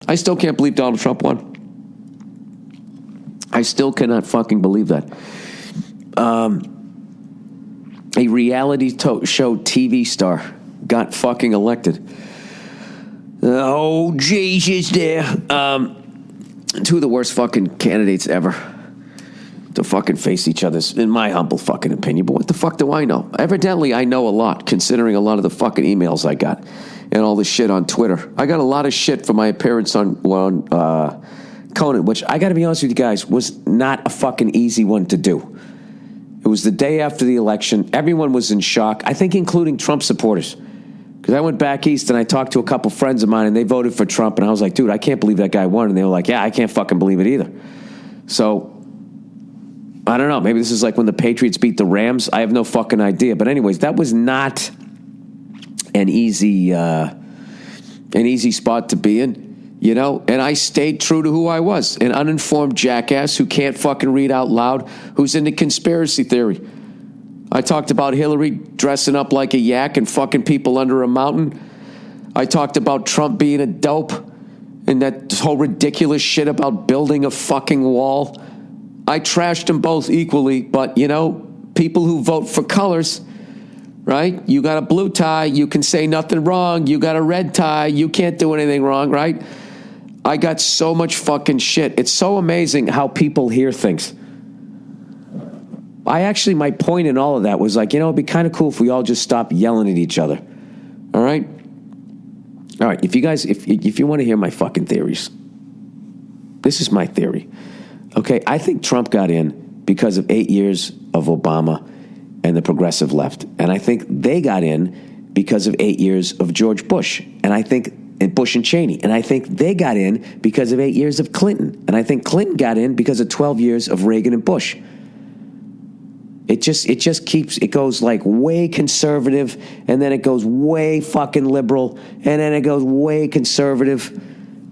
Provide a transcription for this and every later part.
I still can't believe Donald Trump won. I still cannot fucking believe that. A reality show TV star got fucking elected. Oh, Jesus there. Two of the worst fucking candidates ever to fucking face each other, in my humble fucking opinion. But what the fuck do I know? Evidently, I know a lot, considering a lot of the fucking emails I got and all the shit on Twitter. I got a lot of shit for my appearance on Conan, which, I got to be honest with you guys, was not a fucking easy one to do. It was the day after the election. Everyone was in shock, I think including Trump supporters. Because I went back east and I talked to a couple friends of mine and they voted for Trump. And I was like, dude, I can't believe that guy won. And they were like, yeah, I can't fucking believe it either. So, I don't know. Maybe this is like when the Patriots beat the Rams. I have no fucking idea. But anyways, that was not an easy spot to be in, you know? And I stayed true to who I was, an uninformed jackass who can't fucking read out loud, who's into conspiracy theory. I talked about Hillary dressing up like a yak and fucking people under a mountain. I talked about Trump being a dope and that whole ridiculous shit about building a fucking wall. I trashed them both equally, but, you know, people who vote for colors, right? You got a blue tie, you can say nothing wrong. You got a red tie, you can't do anything wrong, right? I got so much fucking shit. It's so amazing how people hear things. My point in all of that was like, you know, it'd be kind of cool if we all just stopped yelling at each other. All right? All right, if you guys, if you want to hear my fucking theories, this is my theory. Okay, I think Trump got in because of 8 years of Obama and the progressive left. And I think they got in because of 8 years of George Bush. And Bush and Cheney. And I think they got in because of 8 years of Clinton. And I think Clinton got in because of 12 years of Reagan and Bush. It goes like way conservative, and then it goes way fucking liberal, and then it goes way conservative.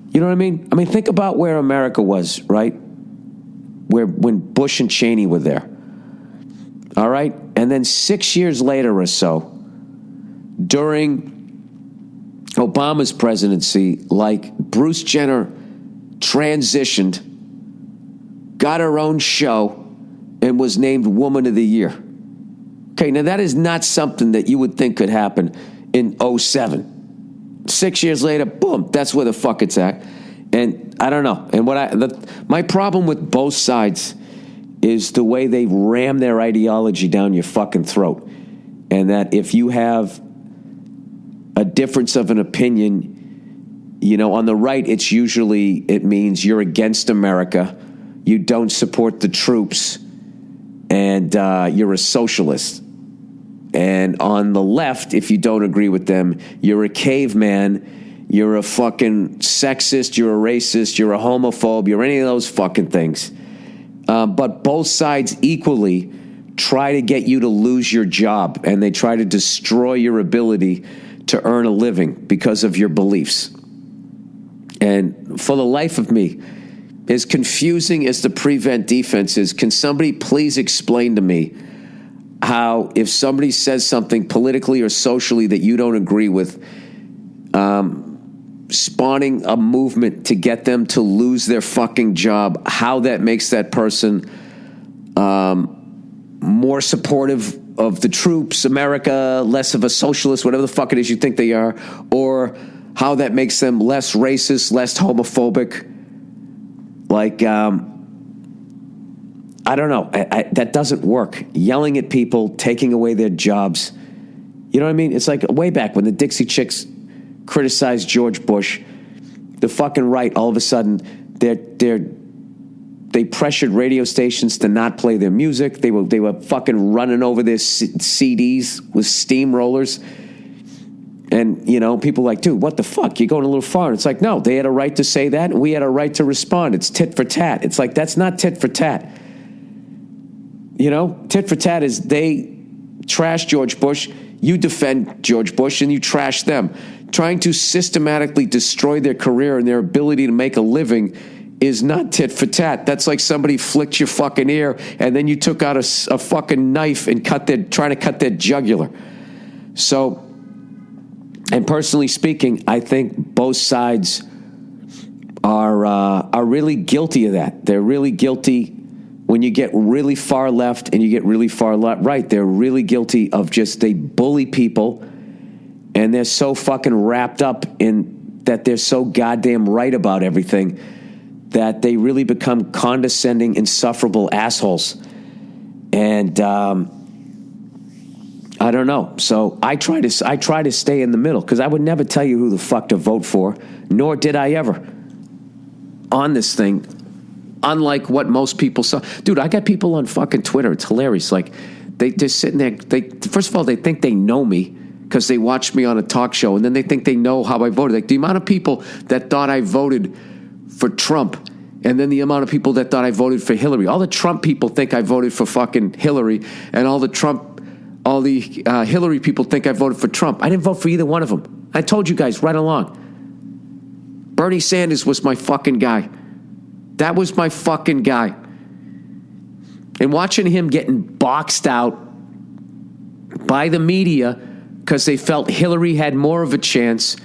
You know what I mean? I mean, think about where America was, right? When Bush and Cheney were there. All right? And then 6 years later or so, during Obama's presidency, like Bruce Jenner transitioned, got her own show, and was named Woman of the Year. Okay, now that is not something that you would think could happen in 2007. 6 years later, boom, that's where the fuck it's at. And I don't know. And my problem with both sides is the way they ram their ideology down your fucking throat. And that if you have a difference of an opinion, you know, on the right, it means you're against America, you don't support the troops, and you're a socialist. And on the left, if you don't agree with them, you're a caveman, you're a fucking sexist, you're a racist, you're a homophobe, you're any of those fucking things. But both sides equally try to get you to lose your job, and they try to destroy your ability to earn a living because of your beliefs. And for the life of me, as confusing as the prevent defense is, can somebody please explain to me how, if somebody says something politically or socially that you don't agree with, spawning a movement to get them to lose their fucking job, how that makes that person more supportive of the troops, America, less of a socialist, whatever the fuck it is you think they are, or how that makes them less racist, less homophobic. Like, I don't know. That doesn't work. Yelling at people, taking away their jobs. You know what I mean? It's like way back when the Dixie Chicks criticized George Bush. The fucking right, all of a sudden, they pressured radio stations to not play their music. They were fucking running over their CDs with steamrollers. And, you know, people are like, dude, what the fuck? You're going a little far. And it's like, no, they had a right to say that, and we had a right to respond. It's tit for tat. It's like, that's not tit for tat. You know, tit for tat is they trash George Bush, you defend George Bush, and you trash them. Trying to systematically destroy their career and their ability to make a living is not tit for tat. That's like somebody flicked your fucking ear, and then you took out a fucking knife and trying to cut their jugular. So, and personally speaking, I think both sides are really guilty of that. They're really guilty when you get really far left and you get really far right. They're really guilty of just, they bully people, and they're so fucking wrapped up in that they're so goddamn right about everything that they really become condescending, insufferable assholes. And I don't know. So I try to stay in the middle, because I would never tell you who the fuck to vote for, nor did I ever on this thing. Unlike what most people saw. Dude, I got people on fucking Twitter. It's hilarious. Like, they're sitting there. First of all, they think they know me because they watched me on a talk show, and then they think they know how I voted. Like, the amount of people that thought I voted for Trump, and then the amount of people that thought I voted for Hillary. All the Trump people think I voted for fucking Hillary, and all the Hillary people think I voted for Trump. I didn't vote for either one of them. I told you guys right along. Bernie Sanders was my fucking guy. That was my fucking guy. And watching him getting boxed out by the media because they felt Hillary had more of a chance,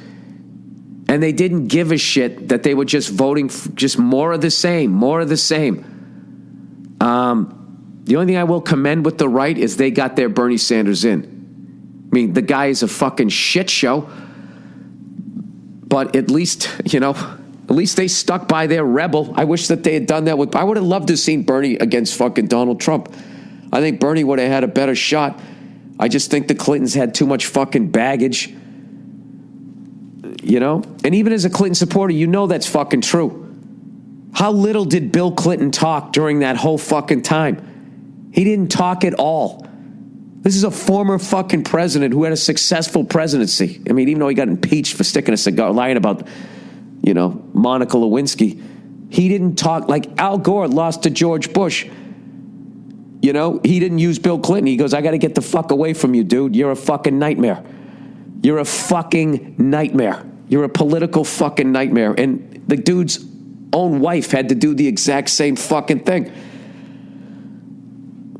and they didn't give a shit that they were just voting for just more of the same. The only thing I will commend with the right is they got their Bernie Sanders in. I mean, the guy is a fucking shit show, but at least they stuck by their rebel. I wish that they had done that with... I would have loved to have seen Bernie against fucking Donald Trump. I think Bernie would have had a better shot. I just think the Clintons had too much fucking baggage. And even as a Clinton supporter, that's fucking true. How little did Bill Clinton talk during that whole fucking time? He didn't talk at all. This is a former fucking president who had a successful presidency. I mean, even though he got impeached for sticking a cigar, lying about... Monica Lewinsky. He didn't talk. Like Al Gore lost to George Bush. He didn't use Bill Clinton. He goes, I got to get the fuck away from you, dude. You're a fucking nightmare. You're a fucking nightmare. You're a political fucking nightmare. And the dude's own wife had to do the exact same fucking thing.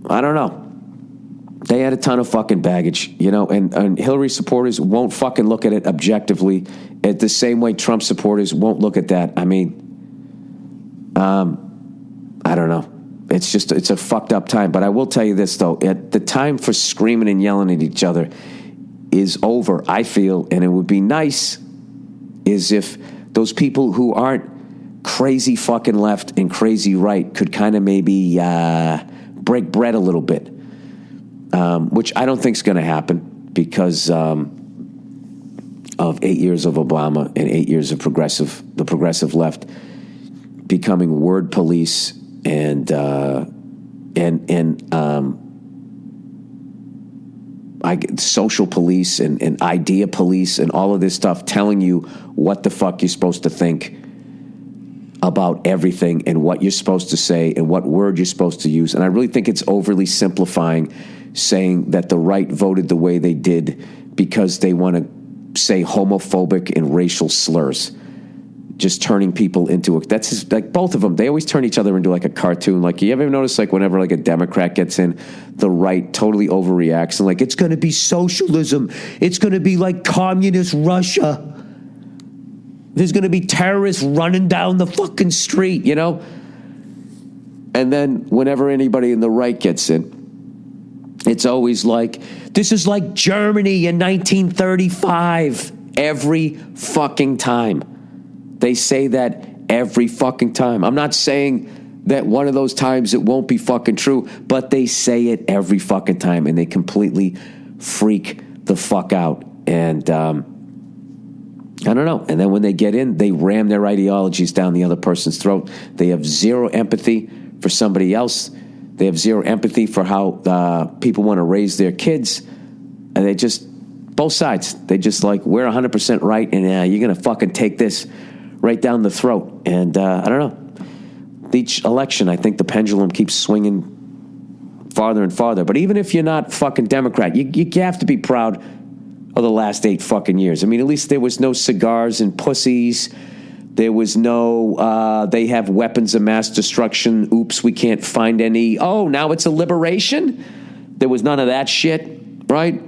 I don't know. They had a ton of fucking baggage, and Hillary supporters won't fucking look at it objectively at the same way Trump supporters won't look at that. I mean, I don't know. It's a fucked up time. But I will tell you this, though. The time for screaming and yelling at each other is over, I feel, and it would be nice is if those people who aren't crazy fucking left and crazy right could kind of maybe break bread a little bit. Which I don't think is going to happen because of 8 years of Obama and 8 years of the progressive left becoming word police and social police and idea police and all of this stuff, telling you what the fuck you're supposed to think about everything and what you're supposed to say and what word you're supposed to use. And I really think it's overly simplifying, saying that the right voted the way they did because they want to say homophobic and racial slurs, just turning people into that's just, like both of them. They always turn each other into like a cartoon. Like, you ever notice, like, whenever like a Democrat gets in, the right totally overreacts and like, it's going to be socialism. It's going to be like communist Russia. There's going to be terrorists running down the fucking street, And then whenever anybody in the right gets in, it's always like, this is like Germany in 1935. Every fucking time. They say that every fucking time. I'm not saying that one of those times it won't be fucking true, but they say it every fucking time, and they completely freak the fuck out. And I don't know. And then when they get in, they ram their ideologies down the other person's throat. They have zero empathy for somebody else. They have zero empathy for how people want to raise their kids. And they just, both sides, they just like, we're 100% right, and you're going to fucking take this right down the throat. And I don't know. Each election, I think the pendulum keeps swinging farther and farther. But even if you're not fucking Democrat, you have to be proud of the last 8 fucking years. I mean, at least there was no cigars and pussies. There was no, they have weapons of mass destruction. Oops, we can't find any. Oh, now it's a liberation? There was none of that shit, right?